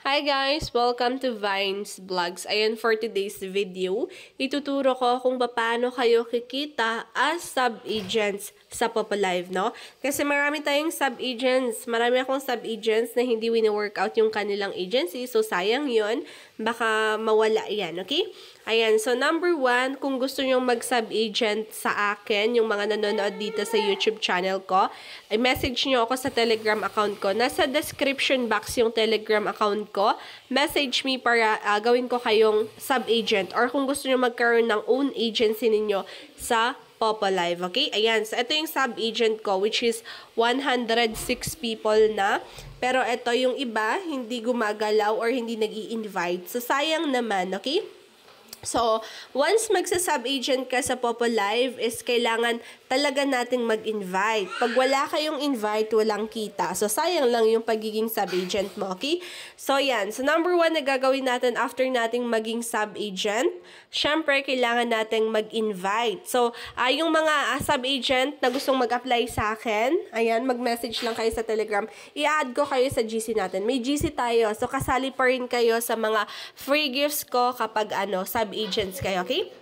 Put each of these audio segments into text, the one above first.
Hi guys! Welcome to Vines Vlogs. Ayan, for today's video, ituturo ko kung paano kayo kikita as sub-agents sa Popolive, no? Kasi marami tayong sub-agents. Marami akong sub-agents na hindi wini-workout yung kanilang agency. So, sayang yun. Baka mawala yan, okay? Ayan, so number 1, kung gusto nyo mag-sub-agent sa akin, yung mga nanonood dito sa YouTube channel ko, ay message nyo ako sa Telegram account ko. Nasa description box yung Telegram account ko. Message me para gawin ko kayong sub-agent or kung gusto nyo magkaroon ng own agency ninyo sa Popolive, okay? Ayan, so ito yung sub-agent ko which is 106 people na. Pero ito yung iba, hindi gumagalaw or hindi nag-i-invite. So, sayang naman, okay? So, once magsa-sub-agent ka sa Popolive is kailangan talaga nating mag-invite. Pag wala kayong invite, walang kita. So, sayang lang yung pagiging sub-agent mo, okay? So, yan. So, number 1 na gagawin natin after nating maging sub-agent, syempre, kailangan nating mag-invite. So, yung mga sub-agent na gustong mag-apply sa akin, ayan, mag-message lang kayo sa Telegram. I-add ko kayo sa GC natin. May GC tayo. So, kasali pa rin kayo sa mga free gifts ko kapag sub-agents kayo, okay?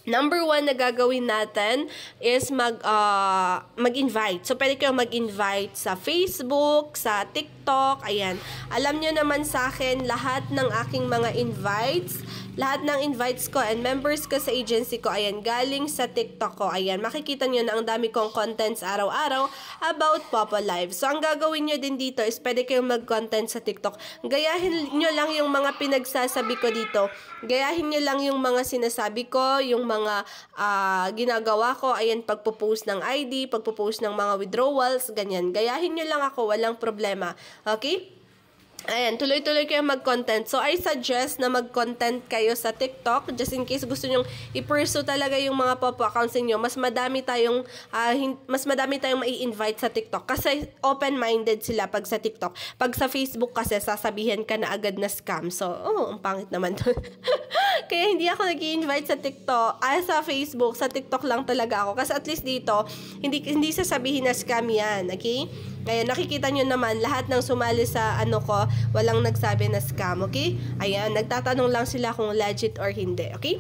Number 1 na gagawin natin is mag-invite. So, pwede kayo mag-invite sa Facebook, sa TikTok, ayan. Alam nyo naman sa akin, lahat ng aking mga invites, lahat ng invites ko and members ko sa agency ko, ayan, galing sa TikTok ko. Ayan, makikita nyo na ang dami kong contents araw-araw about Popolive. So, ang gagawin nyo din dito is pwede kayong mag-content sa TikTok. Gayahin nyo lang yung mga pinagsasabi ko dito. Gayahin nyo lang yung mga sinasabi ko, yung mga ginagawa ko. Ayan, pagpo-post ng ID, pagpo-post ng mga withdrawals, ganyan. Gayahin nyo lang ako, walang problema. Okay? Ayan, tuloy-tuloy kayo mag-content. So, I suggest na mag-content kayo sa TikTok just in case gusto nyong i-pursue talaga yung mga Popo accounts niyo. Mas madami tayong mai-invite sa TikTok kasi open-minded sila pag sa TikTok. Pag sa Facebook kasi sasabihin ka na agad na scam. So, ang pangit naman to. Kaya hindi ako nag-i-invite sa TikTok, sa Facebook, sa TikTok lang talaga ako. Kasi at least dito, hindi sasabihin na scam yan, okay? Ayan, nakikita nyo naman, lahat ng sumali sa ko, walang nagsabi na scam, okay? Ayan, nagtatanong lang sila kung legit or hindi, okay?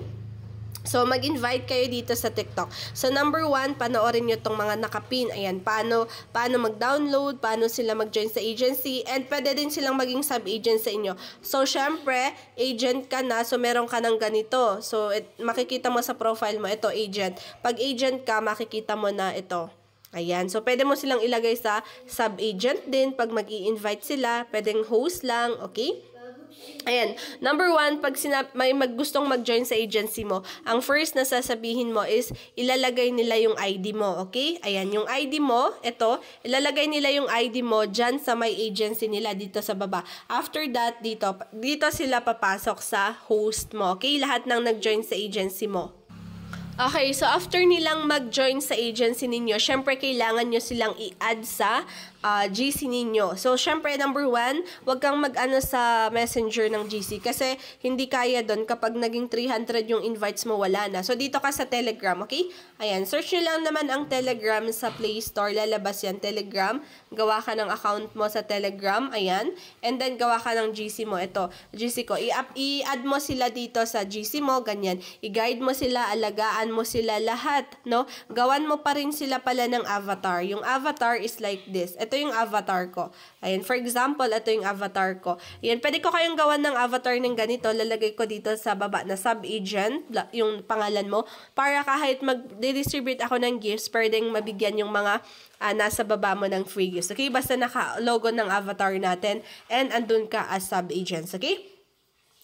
So, mag-invite kayo dito sa TikTok. So, number 1, panoorin nyo tong mga nakapin. Ayan, paano mag-download, paano sila mag-join sa agency, and pwede din silang maging sub-agent sa inyo. So, syempre, agent ka na, so meron ka ng ganito. So, makikita mo sa profile mo, ito, agent. Pag agent ka, makikita mo na ito. Ayan. So, pwede mo silang ilagay sa sub-agent din. Pag mag-i-invite sila, pwedeng host lang. Okay? Ayan. Number 1, pag may gustong mag-join sa agency mo, ang first na sasabihin mo is, ilalagay nila yung ID mo. Okay? Ayan. Yung ID mo, ito, ilalagay nila yung ID mo dyan sa may agency nila dito sa baba. After that, dito sila papasok sa host mo. Okay? Lahat ng nag-join sa agency mo. Okay, so after nilang mag-join sa agency ninyo, syempre kailangan nyo silang i-add sa GC ninyo. So, syempre, number 1, wag kang mag-ano sa messenger ng GC kasi hindi kaya doon kapag naging 300 yung invites mo, wala na. So, dito ka sa Telegram, okay? Ayan, search nyo lang naman ang Telegram sa Play Store. Lalabas yan, Telegram. Gawa ka ng account mo sa Telegram, ayan. And then, gawa ka ng GC mo. Ito, GC ko. I-add mo sila dito sa GC mo, ganyan. I-guide mo sila, alagaan mo sila lahat, no? Gawan mo pa rin sila pala ng avatar. Yung avatar is like this. Ito yung avatar ko. Ayan, for example, ito yung avatar ko. Ayan, pwede ko kayong gawan ng avatar ng ganito. Lalagay ko dito sa baba na sub-agent, yung pangalan mo, para kahit mag-distribute ako ng gifts, pwedeng mabigyan yung mga nasa baba mo ng free gifts. Okay? Basta naka-logo ng avatar natin and andun ka as sub-agents. Okay?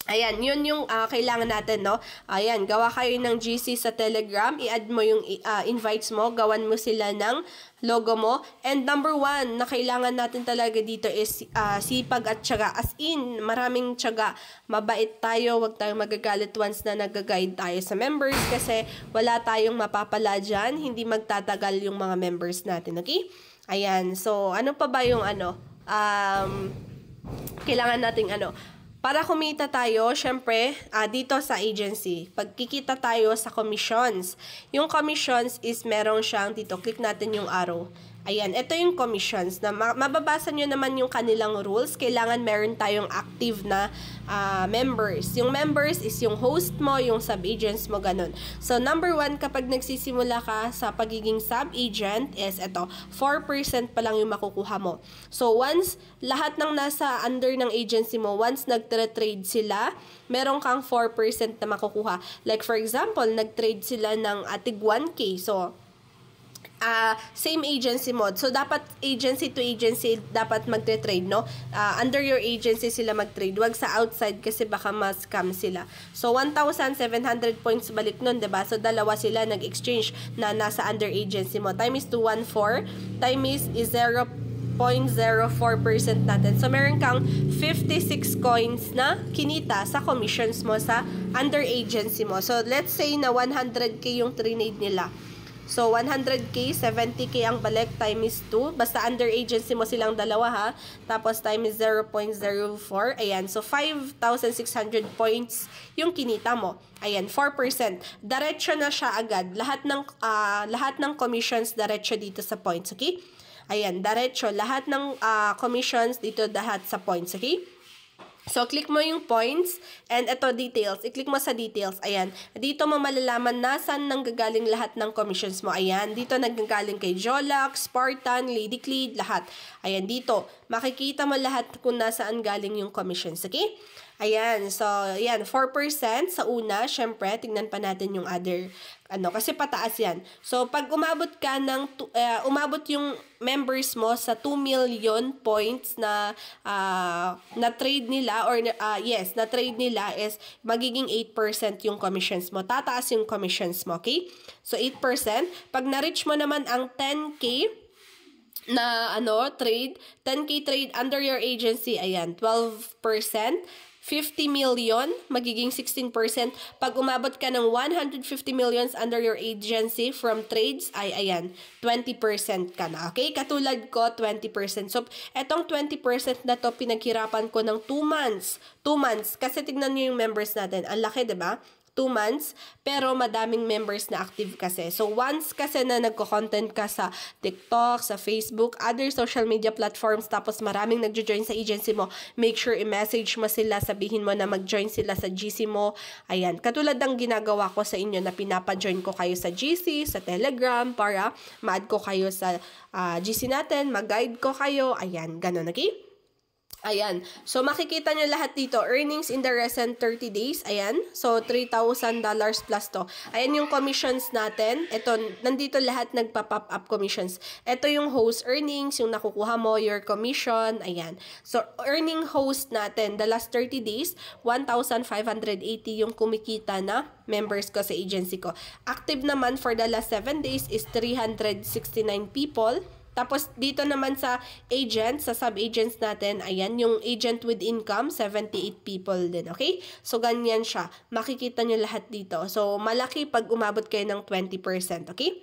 Ayan, yun yung kailangan natin, no? Ayan, gawa kayo ng GC sa Telegram, i-add mo yung invites mo, gawan mo sila ng logo mo. And number 1 na kailangan natin talaga dito is sipag at tiyaga. As in, maraming tiyaga. Mabait tayo, wag tayong magagalit once na nag-guide tayo sa members kasi wala tayong mapapala dyan, hindi magtatagal yung mga members natin, okay? Ayan, so ano pa ba yung kailangan nating para kumita tayo, syempre, dito sa agency, pagkikita tayo sa commissions. Yung commissions is meron siyang, dito, click natin yung arrow. Ayan, ito yung commissions na mababasa nyo naman yung kanilang rules. Kailangan meron tayong active na members. Yung members is yung host mo, yung sub-agents mo, ganun. So, number 1, kapag nagsisimula ka sa pagiging sub-agent is ito, 4% pa lang yung makukuha mo. So, once lahat ng nasa under ng agency mo, once nagtre-trade sila, meron kang 4% na makukuha. Like, for example, nag-trade sila ng atig 1K. So, same agency mo. So, dapat agency to agency dapat magte-trade, no? Under your agency sila mag-trade. Wag sa outside kasi baka ma-scam sila. So, 1,700 points balik nun, diba? So, dalawa sila nag-exchange na nasa under agency mo. Time is 214. Time is 0.04% natin. So, meron kang 56 coins na kinita sa commissions mo sa under agency mo. So, let's say na 100k yung trade nila. So, 100k, 70k ang balik, time is 2. Basta under agency mo silang dalawa, ha? Tapos, time is 0.04. Ayan. So, 5,600 points yung kinita mo. Ayan, 4%. Diretso na siya agad. Lahat ng commissions diretso dito sa points, okay? Ayan, diretso. Lahat ng commissions dito lahat sa points, okay? So, click mo yung points, and ito, details. I-click mo sa details. Ayan. Dito mo malalaman na saan nanggagaling lahat ng commissions mo. Ayan. Dito nanggagaling kay Jolax, Spartan, Lady Cleed, lahat. Ayan, dito. Makikita mo lahat kung nasaan galing yung commissions. Okay? Ayan. So, ayan. 4% sa una. Syempre, tingnan pa natin yung other, kasi pataas yan. So, pag umabot ka ng, umabot yung members mo sa 2 million points na trade nila, or yes, na trade nila is magiging 8% yung commissions mo. Tataas yung commissions mo, okay? So, 8%. Pag na-reach mo naman ang 10K na trade, 10K trade under your agency, ayan, 12%. 50 million, magiging 16%. Pag umabot ka ng 150 millions under your agency from trades, ay ayan, 20% ka na. Okay? Katulad ko, 20%. So, etong 20% na to, pinaghirapan ko ng 2 months. 2 months. Kasi tignan nyo yung members natin. Ang laki, diba? 2 months, pero madaming members na active kasi. So, once kasi na nagko-content ka sa TikTok, sa Facebook, other social media platforms, tapos maraming nagjo-join sa agency mo, make sure i-message mo sila, sabihin mo na mag-join sila sa GC mo. Ayan, katulad ng ginagawa ko sa inyo na pinapa-join ko kayo sa GC, sa Telegram, para ma-add ko kayo sa GC natin, mag-guide ko kayo. Ayan, ganun, okay? Ayan. So, makikita nyo lahat dito. Earnings in the recent 30 days. Ayan. So, $3,000 plus to. Ayan yung commissions natin. Ito, nandito lahat nagpa-pop up commissions. Ito yung host earnings, yung nakukuha mo, your commission. Ayan. So, earning host natin, the last 30 days, 1,580 yung kumikita na members ko sa agency ko. Active naman for the last 7 days is 369 people. Tapos, dito naman sa agent, sa sub-agents natin, ayan, yung agent with income, 78 people din, okay? So, ganyan siya. Makikita nyo lahat dito. So, malaki pag umabot kayo ng 20%, okay?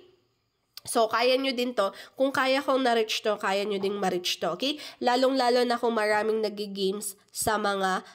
So, kaya nyo din to. Kung kaya kong na-reach to, kaya nyo ding ma-reach to, okay? Lalong-lalo na kung maraming nag-games sa mga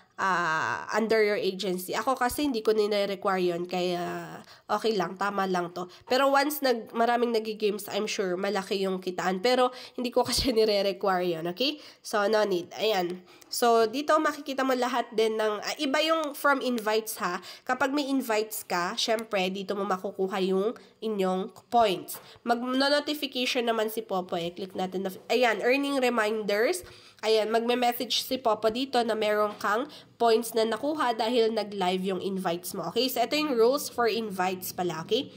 under your agency. Ako kasi hindi ko nire-require yun, kaya okay lang, tama lang to. Pero once maraming nag-games, I'm sure malaki yung kitaan. Pero hindi ko kasi nire-require yun, okay? So, no need. Ayan. So, dito makikita mo lahat din ng, iba yung from invites, ha. Kapag may invites ka, syempre, dito mo makukuha yung inyong points. Mag-notification naman si Popoy. Click natin na, ayan, earning reminders. Ayan, magme-message si Popo dito na meron kang points na nakuha dahil nag-live yung invites mo. Okay? So, ito yung rules for invites pala. Okay?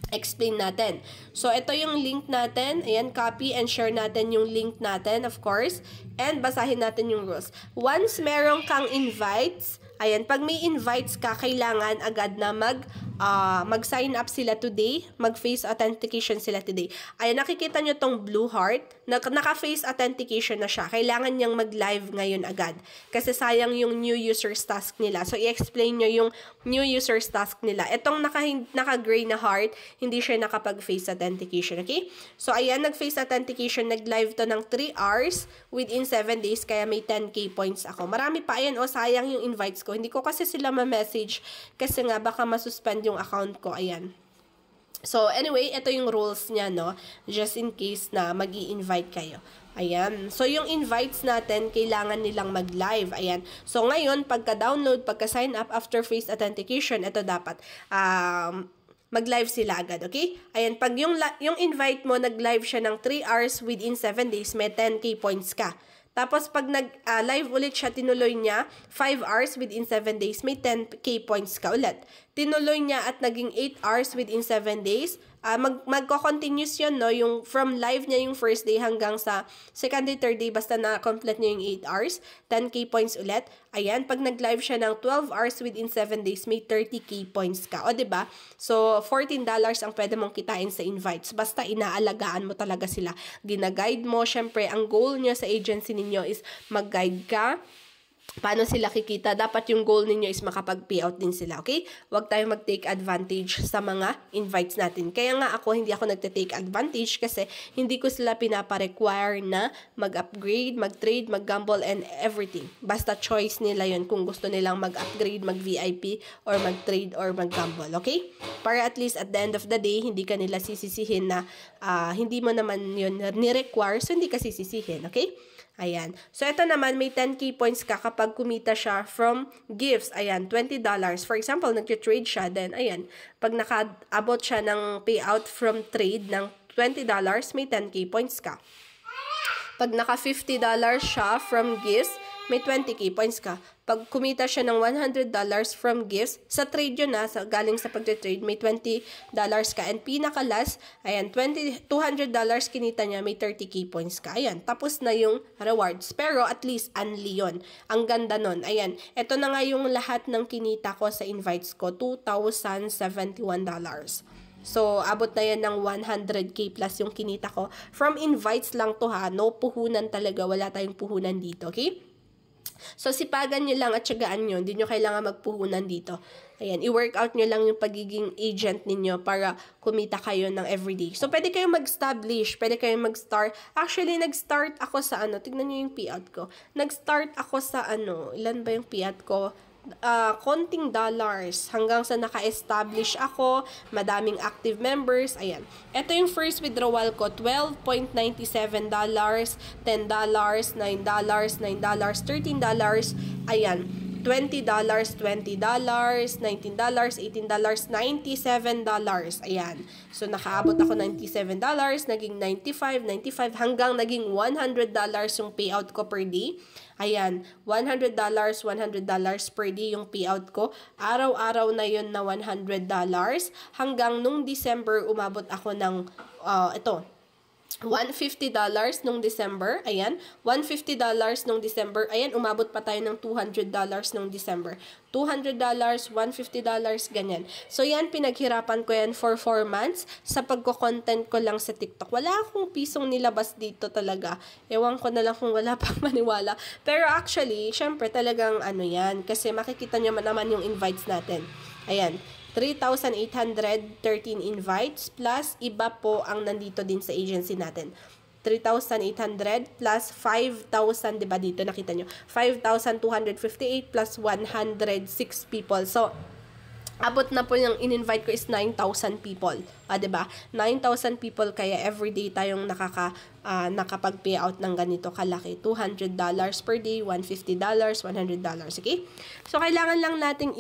Explain natin. So, ito yung link natin. Ayan, copy and share natin yung link natin, of course. And basahin natin yung rules. Once meron kang invites, ayan, pag may invites ka, kailangan agad na mag-sign up sila today, mag-face authentication sila today. Ayan, nakikita nyo tong blue heart, naka-face authentication na siya. Kailangan niyang mag-live ngayon agad. Kasi sayang yung new users task nila. So, i-explain nyo yung new users task nila. Itong naka-gray na heart, hindi siya nakapag-face authentication, okay? So, ayan, nag-face authentication, nag-live to ng 3 hours within 7 days, kaya may 10k points ako. Marami pa, ayan, sayang yung invites ko. Hindi ko kasi sila ma-message kasi nga baka masuspend yung account ko. Ayan. So, anyway, ito yung rules niya, no? Just in case na mag-i-invite kayo. Ayan. So, yung invites natin, kailangan nilang mag-live. Ayan. So, ngayon, pagka-download, pagka-sign up after face authentication, ito dapat, mag-live sila agad, okay? Ayan, pag yung invite mo, nag-live siya ng 3 hours within 7 days, may 10K points ka. Tapos, pag nag-live ulit siya, tinuloy niya, 5 hours within 7 days, may 10K points ka ulit. Tinuloy niya at naging 8 hours within 7 days, magko-continuous yun, no? Yung from live niya yung first day hanggang sa second day, third day, basta na-complete niya yung 8 hours, 10K points ulit. Ayan, pag nag-live siya ng 12 hours within 7 days, may 30K points ka. O, diba? So, $14 ang pwede mong kitain sa invites. Basta inaalagaan mo talaga sila. Gina-guide mo. Syempre, ang goal niya sa agency ninyo is mag-guide ka. Paano sila kikita? Dapat yung goal ninyo is makapag-payout din sila, okay? Huwag tayo mag-take advantage sa mga invites natin. Kaya nga hindi ako nagte-take advantage kasi hindi ko sila pinapa-require na mag-upgrade, mag-trade, mag-gamble, and everything. Basta choice nila yon kung gusto nilang mag-upgrade, mag-VIP, or mag-trade, or mag-gamble, okay? Para at least at the end of the day, hindi ka nila sisisihin na hindi mo naman yun ni-require, so hindi ka sisisihin, okay? Ayan. So, ito naman, may 10K points ka kapag kumita siya from gifts. Ayan, $20. For example, nag-trade siya, then, ayan, pag naka-abot siya ng payout from trade ng $20, may 10K points ka. Pag naka-$50 siya from gifts, may 20K points ka. Pag kumita siya ng $100 from gifts, sa trade yun galing sa pag-trade, may $20 ka. And pinaka-last, ayan, $200 kinita niya, may 30K points ka. Ayan, tapos na yung rewards. Pero at least, only yun. Ang ganda nun. Ayan, ito na nga yung lahat ng kinita ko sa invites ko, $2,071. So, abot na yan ng 100K plus yung kinita ko. From invites lang to no puhunan talaga. Wala tayong puhunan dito, okay? So, sipagan nyo lang at syagaan nyo. Hindi nyo kailangan magpuhunan dito. Ayan, i-workout nyo lang yung pagiging agent ninyo para kumita kayo ng everyday. So, pwede kayong mag-establish, pwede kayong mag-start. Actually, nag-start ako sa tignan nyo yung payout ko. Nag-start ako sa ilan ba yung payout ko? Konting dollars hanggang sa naka-establish ako, madaming active members. Ayan. Ito yung first withdrawal ko, $12.97, $10, $9, $9, $13. Ayan. $20, $20, $19, $18, $97. Ayan. So, nakaabot ako $97, naging $95, $95, hanggang naging $100 yung payout ko per day. Ayan, $100 per day yung payout ko. Araw-araw na yun na $100. Hanggang nung December, umabot ako ng, $150 nung December. Ayan, $150 nung December. Ayan, umabot pa tayo ng $200 nung December. $200, $150, ganyan. So, yan, pinaghirapan ko yan for 4 months sa pagko-content ko lang sa TikTok. Wala akong pisong nilabas dito talaga. Ewan ko na lang kung wala pang maniwala. Pero actually, syempre talagang yan. Kasi makikita nyo naman yung invites natin. Ayan. 3,813 invites plus iba po ang nandito din sa agency natin. 3,800 plus 5,000, diba dito nakita nyo? 5,258 plus 106 people. So, abot na po yung in-invite ko is 9,000 people. Diba? 9,000 people, kaya everyday tayong nakapag-payout ng ganito kalaki. $200 per day, $150, $100. Okay? So, kailangan lang nating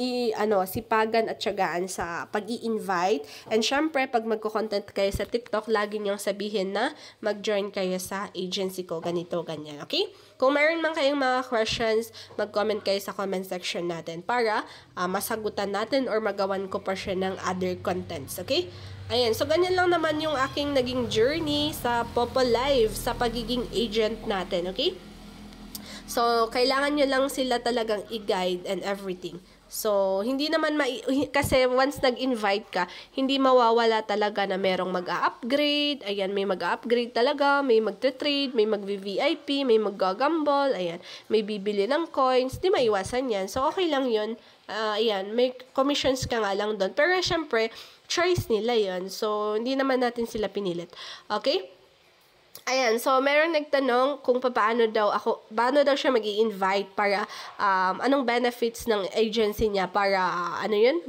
sipagan at tiyagaan sa pag-i-invite. And syempre, pag magko-content kayo sa TikTok, lagi niyong sabihin na mag-join kayo sa agency ko. Ganito, ganyan. Okay? Kung meron man kayong mga questions, mag-comment kayo sa comment section natin para masagutan natin or magawan ko pa siya ng other contents. Okay? Ayan, so ganyan lang naman yung aking naging journey sa Popo Live, sa pagiging agent natin, okay? So, kailangan nyo lang sila talagang i-guide and everything. So, hindi naman kasi once nag-invite ka, hindi mawawala talaga na merong mag-a-upgrade. Ayan, may mag-a-upgrade talaga, may mag-trade, may mag-VIP, may mag-gamble, ayan, may bibili ng coins, di maiwasan yan. So, okay lang yun. Ayan, may commissions ka nga lang doon. Pero, syempre, choice nila yon. So, hindi naman natin sila pinilit. Okay? Ayan, so merong nagtanong kung paano daw siya magi-invite para anong benefits ng agency niya para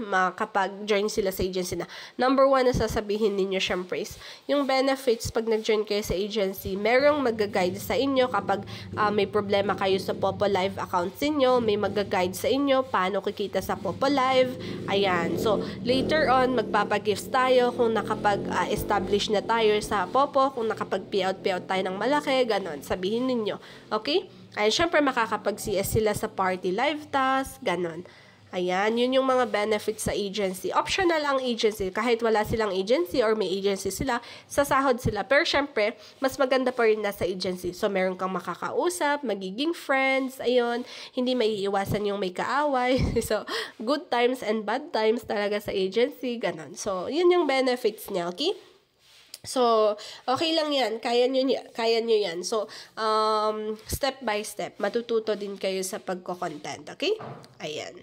makapag-join sila sa agency na. Number 1 na sasabihin ninyo syempre is, yung benefits pag nag-join kayo sa agency, merong mag-guide sa inyo kapag may problema kayo sa Popo Live accounts niyo, may mag-guide sa inyo paano kikita sa Popo Live. Ayan, so later on magpapagifts tayo kung nakapag-establish na tayo sa Popo, kung nakapag-payout tayo ng malaki, ganon, sabihin ninyo. Okay? Ayan, syempre makakapag-CS sila sa party live task, ganon. Ayan, yun yung mga benefits sa agency. Optional ang agency. Kahit wala silang agency or may agency sila, sasahod sila. Pero syempre, mas maganda pa rin nasa agency. So, meron kang makakausap, magiging friends, ayun. Hindi maiiwasan yung may kaaway. So, good times and bad times talaga sa agency, ganon. So, yun yung benefits niya, okay? So, okay lang yan. Kaya nyo yan. So, step by step, matututo din kayo sa pagko-content. Okay? Ayan.